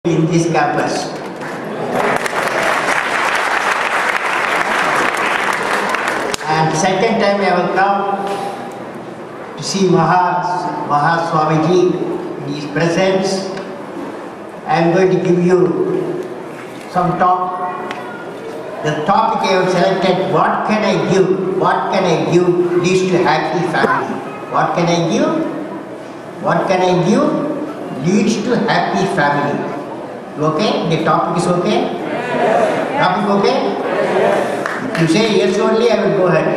in this campus. And second time I will come to see Maha Swamiji in his presence. I am going to give you some talk. The topic I have selected, what can I give? What can I give leads to happy family? What can I give? What can I give leads to happy family? Okay? The topic is okay? Yes. Topic okay? Yes. If you say yes only, I will go ahead.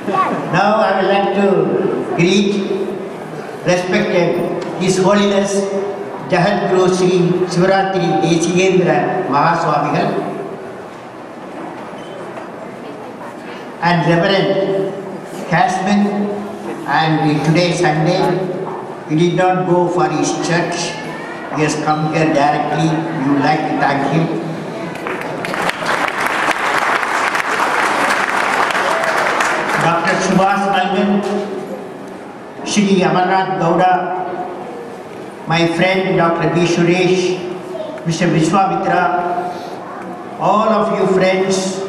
Okay. Now I would like to greet respected His Holiness Jagadguru Sri Sivaratri Desigendra Mahaswamigal and Reverend Casman, and today Sunday he did not go for his church. He has come here directly. We would like to thank him. Dr. Subhas Malgan, Shri Amarnath Gowda, my friend Dr. B. Suresh, Mr. Vishwamitra, all of you friends,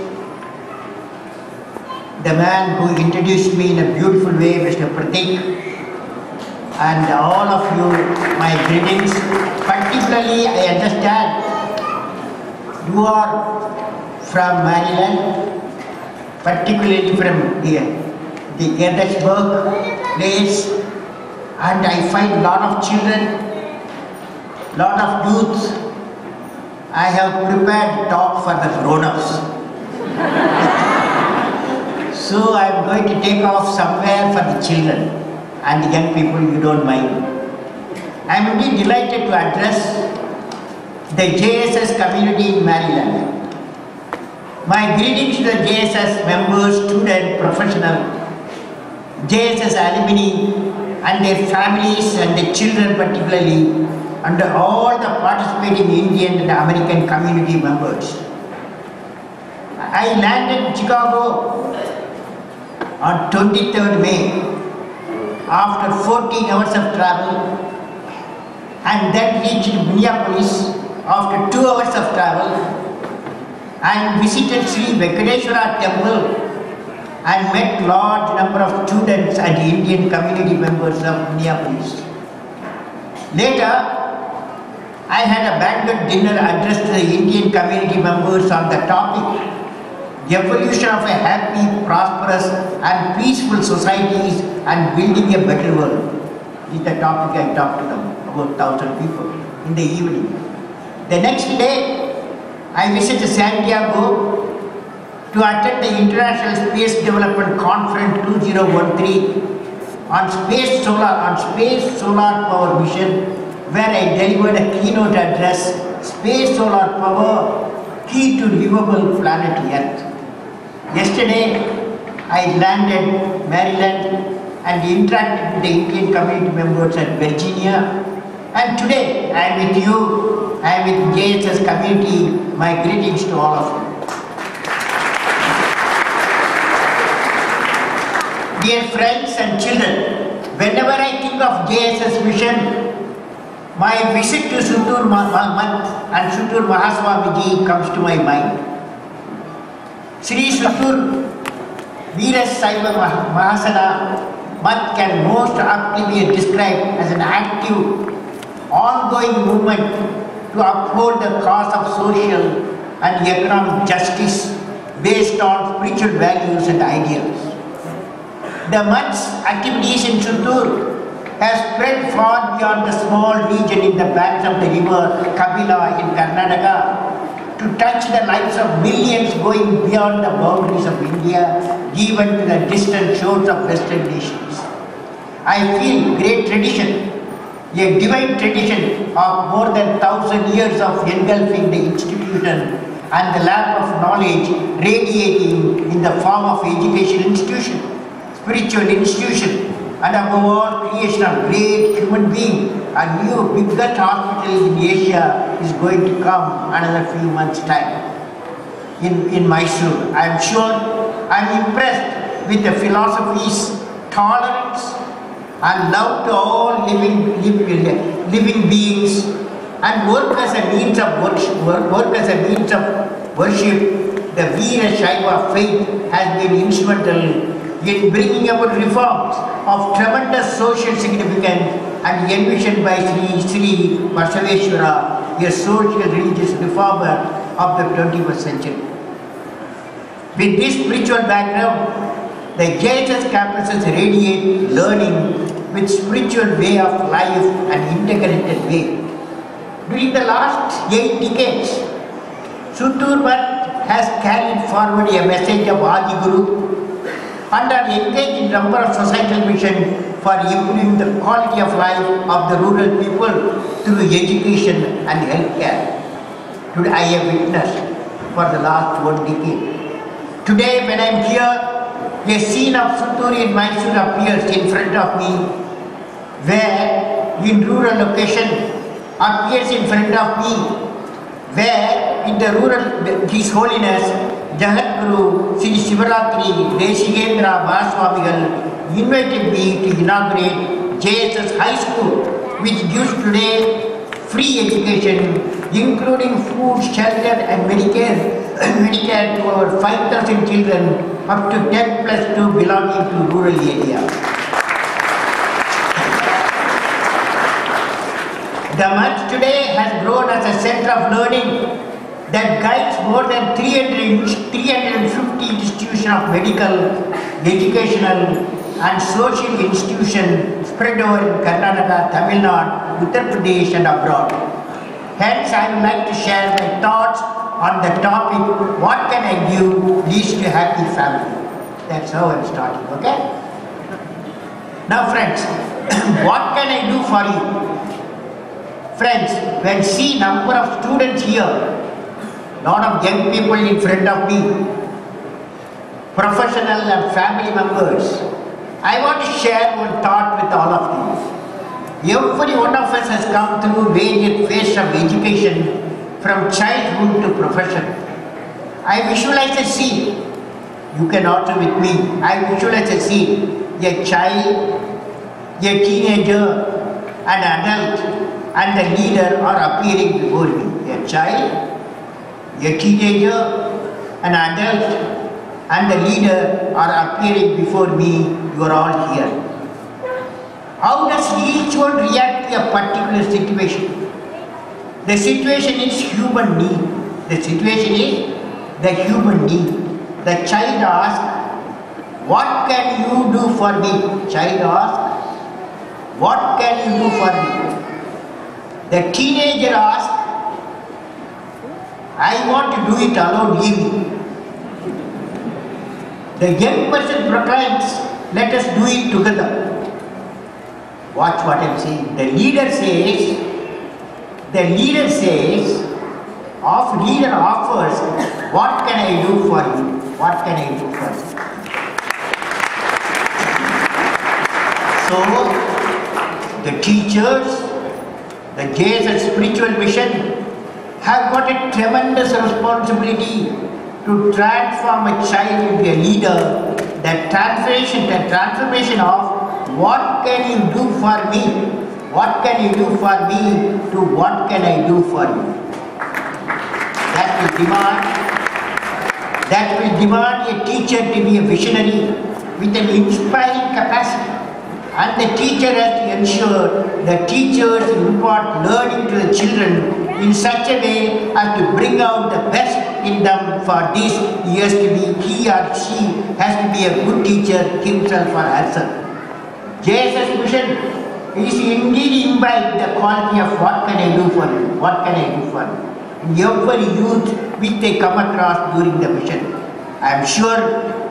the man who introduced me in a beautiful way, Mr. Pratik, and all of you, my greetings. Particularly, I understand you are from Maryland, particularly from the Gettysburg place, and I find lot of children, lot of youth. I have prepared talk for the grown-ups. So I am going to take off somewhere for the children and the young people, you don't mind. I am really delighted to address the JSS community in Maryland. My greetings to the JSS members, students, professionals, JSS alumni and their families and their children particularly, and all the participating Indian and American community members. I landed in Chicago on 23rd May after 14 hours of travel, and then reached Minneapolis after 2 hours of travel, and visited Sri Venkateshwara temple and met large number of students and Indian community members of Minneapolis. Later, I had a banquet dinner addressed to the Indian community members on the topic, the evolution of a happy, prosperous and peaceful societies and building a better world. This is the topic I talked to them, about 1,000 people in the evening. The next day, I visited Santiago to attend the International Space Development Conference 2013 on space solar power mission, where I delivered a keynote address, Space Solar Power, Key to Livable Planet Earth. Yesterday, I landed Maryland and interacted with the Indian community members at Virginia. And today, I am with you, I am with JSS community. My greetings to all of you. Dear friends and children, whenever I think of JSS mission, my visit to Suntur and Suntur Mahaswamiji comes to my mind. Sri Suntur Veera Saiva Mahasana Mat can most aptly be described as an active, ongoing movement to uphold the cause of social and economic justice based on spiritual values and ideals. The Mat's activities in Suntur has spread far beyond the small region in the banks of the river Kapila in Karnataka to touch the lives of millions going beyond the boundaries of India, even to the distant shores of Western nations. I feel great tradition, a divine tradition of more than 1,000 years of engulfing the institution and the lap of knowledge radiating in the form of education institution, spiritual institution, and above all, creation of great human being. A new biggest hospital in Asia is going to come another few months' time in Mysore. I am sure, I am impressed with the philosophies, tolerance, and love to all living beings, and work as a means of worship. The Veera Shaiva faith has been instrumental in bringing about reforms of tremendous social significance and envisioned by Sri Basaveshwara, a social religious reformer of the 21st century. With this spiritual background, the JSS campuses radiate learning with spiritual way of life and integrated way. During the last 8 decades, Suntur has carried forward a message of Adi Guru and are engaged in a number of societal missions for improving the quality of life of the rural people through education and healthcare. Today I have witnessed for the last 1 decade. Today when I am here, a scene of Suntur in Mysore appears in front of me, where in rural location appears in front of me, where in the rural, His Holiness Jagat Guru Sri Sivaratri Deshigendra Baswamigal invited me to inaugurate JSS High School, which gives today free education, including food, shelter and Medicare to over 5,000 children up to 10+2 belonging to rural area. The Manch today has grown as a center of learning that guides more than 350 institutions of medical, educational and social institutions spread over in Karnataka, Tamil Nadu, Uttar Pradesh and abroad. Hence, I would like to share my thoughts on the topic, what can I do leads to happy family. That's how I'm starting, okay? Now friends, what can I do for you? Friends, when see number of students here, lot of young people in front of me, professional and family members, I want to share one thought with all of you. Every one of us has come through various phases of education from childhood to profession. I visualize a scene, you can also with me, I visualize a scene, a child, a teenager, an adult, and the leader are appearing before me. A child, a teenager, an adult, and the leader are appearing before me. You are all here. How does each one react to a particular situation? The situation is human need. The situation is the human need. The child asks, what can you do for me? Child asks, what can you do for me? The teenager asks, I want to do it alone, leave me. The young person proclaims, let us do it together. Watch what I am saying. The leader offers, what can I do for you? What can I do for you? So, the teachers, the JSS spiritual mission have got a tremendous responsibility to transform a child into a leader. That transformation of what can you do for me? What can you do for me to what can I do for you? That will demand a teacher to be a visionary with an inspiring capacity. And the teacher has to ensure the teachers impart learning to the children in such a way as to bring out the best in them. For this, he or she has to be a good teacher himself or herself. JSS mission is indeed imbibe the quality of what can I do for you, what can I do for you. In every youth which they come across during the mission, I am sure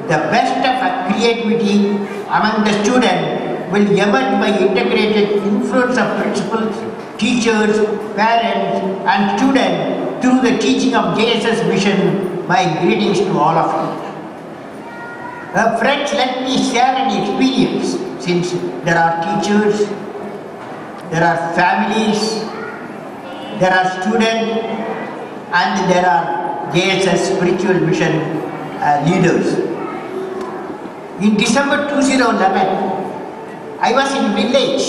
the best of creativity among the students will emerge by integrated influence of principals, teachers, parents and students through the teaching of JSS mission. My greetings to all of you. Friends, let me share an experience, since there are teachers, there are families, there are students and there are JSS spiritual mission leaders. In December 2011, I was in a village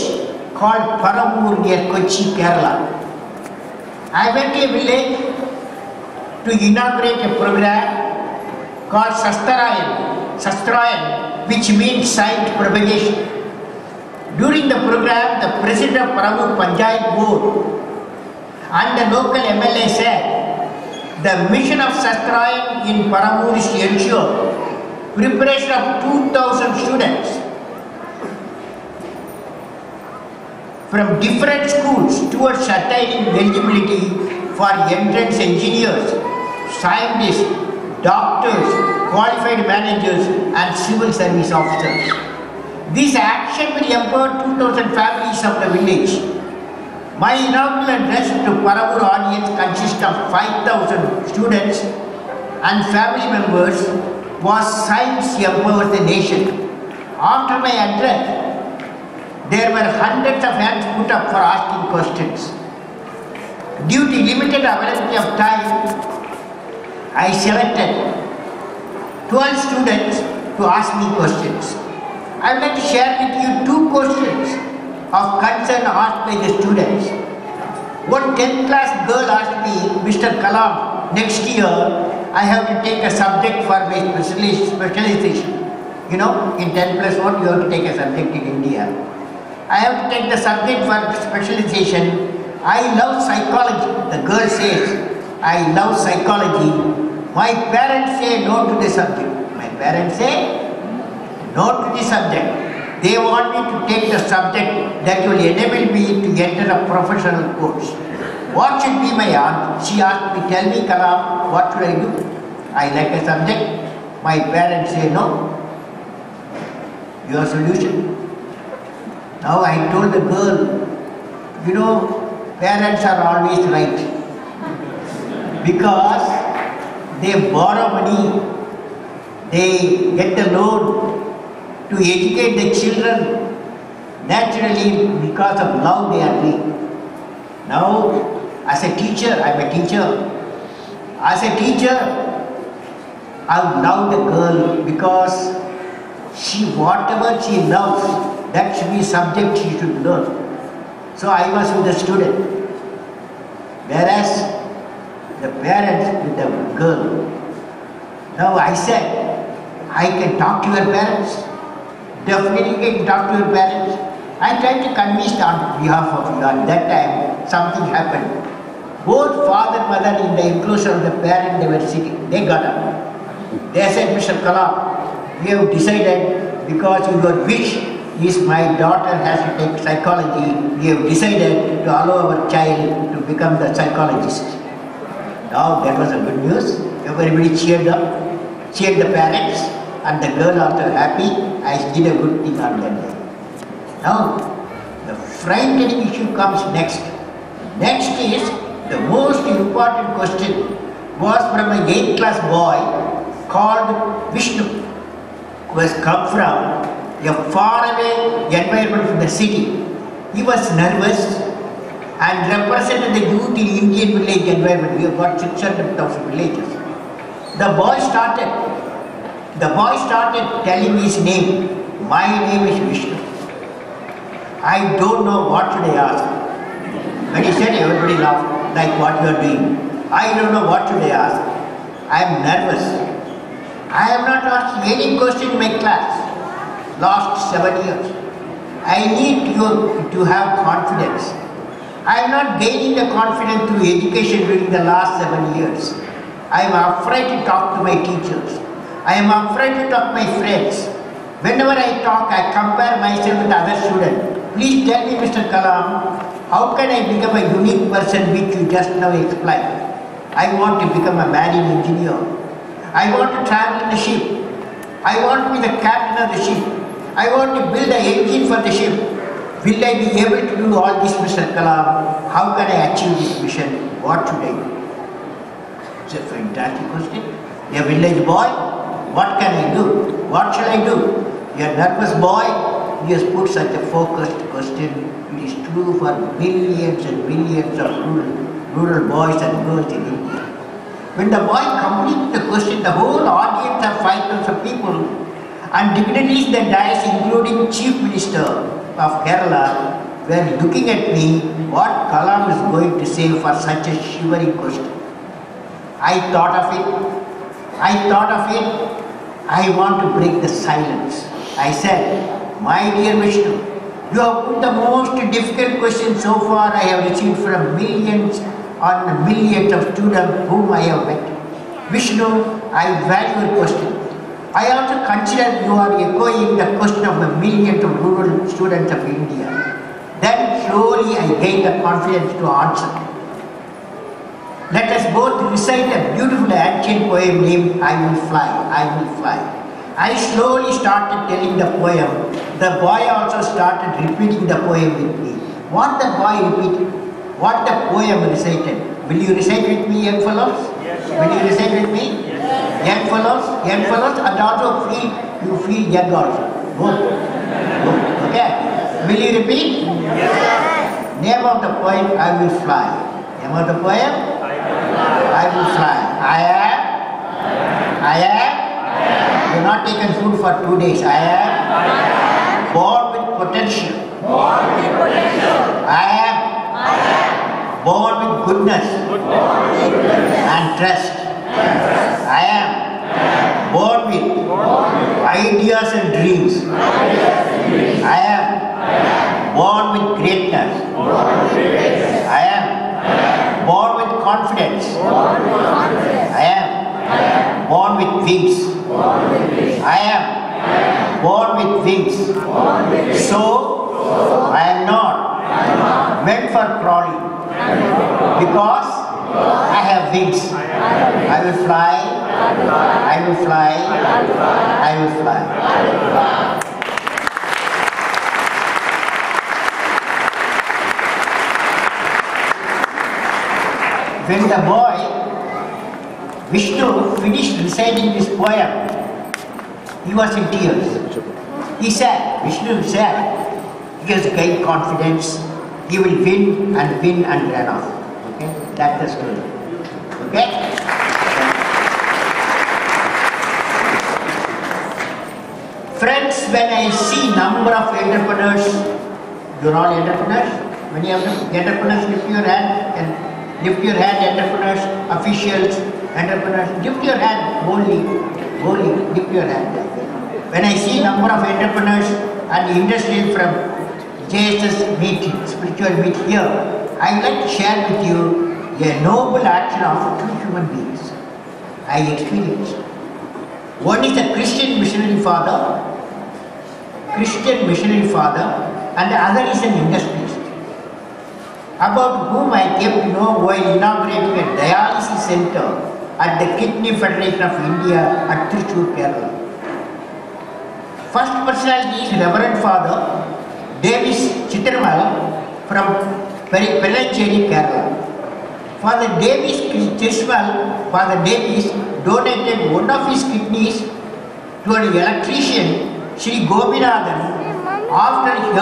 called Paramur near Kochi, Kerala. I went to a village to inaugurate a program called Sastrayan, which means science propagation. During the program, the president of Paramur Panchayat Board and the local MLA said, the mission of Sastrayan in Paramur is to ensure preparation of 2,000 students from different schools towards attaining eligibility for entrance engineers, scientists, doctors, qualified managers and civil service officers. This action will empower 2,000 families of the village. My inaugural address to Paramur audience consists of 5,000 students and family members was Science Empowers the Nation. After my address, there were hundreds of hands put up for asking questions. Due to limited availability of time, I selected 12 students to ask me questions. I would like to share with you 2 questions of concern asked by the students. One 10th class girl asked me, Mr. Kalam, next year I have to take a subject for my specialization. You know, in 10 plus 1 you have to take a subject in India. I have to take the subject for specialization. I love psychology. The girl says, I love psychology. My parents say no to the subject. My parents say no to the subject. They want me to take the subject that will enable me to enter a professional course. What should be my answer? She asked me, tell me Kalam, what should I do? I like a subject. My parents say no. Your solution? Now I told the girl, you know, parents are always right. Because they borrow money, they get the loan to educate the children. Naturally, because of love they are doing. Now, as a teacher, I am a teacher. As a teacher, I love the girl because whatever she loves, that should be subject she should learn. So I was with the student. Whereas the parents with the girl. Now I said, I can talk to your parents. Definitely can talk to your parents. I tried to convince on behalf of you. At that time, something happened. Both father and mother in the enclosure of the parent, they were sitting. They got up. They said, Mr. Kalam, we have decided because your wish is my daughter has to take psychology. We have decided to allow our child to become the psychologist. Now that was a good news. Everybody cheered up, cheered the parents, and the girl also happy. I did a good thing on that day. Now, the frightening issue comes next. Next is the most important question was from an 8th class boy called Vishnu, who has come from a faraway environment from the city. He was nervous and represented the youth in Indian village environment. We have got 600,000 villages. The boy started telling his name. My name is Vishnu. I don't know what should I ask. When he said, everybody laughed, like what you are doing. I don't know what should I ask. I am nervous. I have not asked any question in my class. Last 7 years. I need you to have confidence. I am not gaining the confidence through education during the last 7 years. I am afraid to talk to my teachers. I am afraid to talk to my friends. Whenever I talk, I compare myself with other students. Please tell me, Mr. Kalam, how can I become a unique person which you just now explained? I want to become a marine engineer. I want to travel in the ship. I want to be the captain of the ship. I want to build an engine for the ship. Will I be able to do all this, Mr. Kalam? How can I achieve this mission? What should I do? It's a fantastic question. A village boy, what can I do? What shall I do? A nervous boy, he has put such a focused question. It is true for millions and millions of rural boys and girls in India. When the boy completed the question, the whole audience of 5,000 people and dignitaries in the dais, including Chief Minister, of Kerala were looking at me, what Kalam is going to say for such a shivering question. I thought of it. I want to break the silence. I said, my dear Vishnu, you have put the most difficult question so far I have received from millions on millions of students whom I have met. Vishnu, I value your question. I also consider you are echoing the question of the millions of rural students of India. Then slowly I gained the confidence to answer. Let us both recite a beautiful ancient poem named I Will Fly, I Will Fly. I slowly started telling the poem. The boy also started repeating the poem with me. What the boy repeated, what the poem recited. Will you recite with me, young fellows? Yes. Will you recite with me? Yes. Young fellows, and also you feel young also. Good. Okay. Will you repeat? Yes. Name of the poem, I Will Fly. Name of the poem? I will fly. I am. You have not taken food for 2 days. I am born with potential. I am born with goodness and trust. I am born with ideas and dreams. I am born with greatness. I am born with confidence. I am born with wings. I am born with wings. So I am not meant for crawling because I have wings. I will fly. I will fly. I will fly. When the boy Vishnu finished reciting this poem, he was in tears. Vishnu said, he has gained confidence, he will win and run off. Okay, that's the story. Okay? Friends, when I see number of entrepreneurs, you're all entrepreneurs? When you have entrepreneurs, lift your hand and lift your hand, entrepreneurs, officials, entrepreneurs, lift your hand boldly, lift your hand. When I see number of entrepreneurs and industries from JSS meet, spiritual meet here, I would like to share with you a noble action of two human beings I experienced. One is a Christian missionary father, and the other is an industrialist, about whom I came to know while inaugurating a dialysis center at the Kidney Federation of India at Thrissur, Kerala. First personality is Reverend Father Davis Chittermal from Pellancheri, Kerala. Father Davis donated one of his kidneys to an electrician, Sri Gopinathan, after he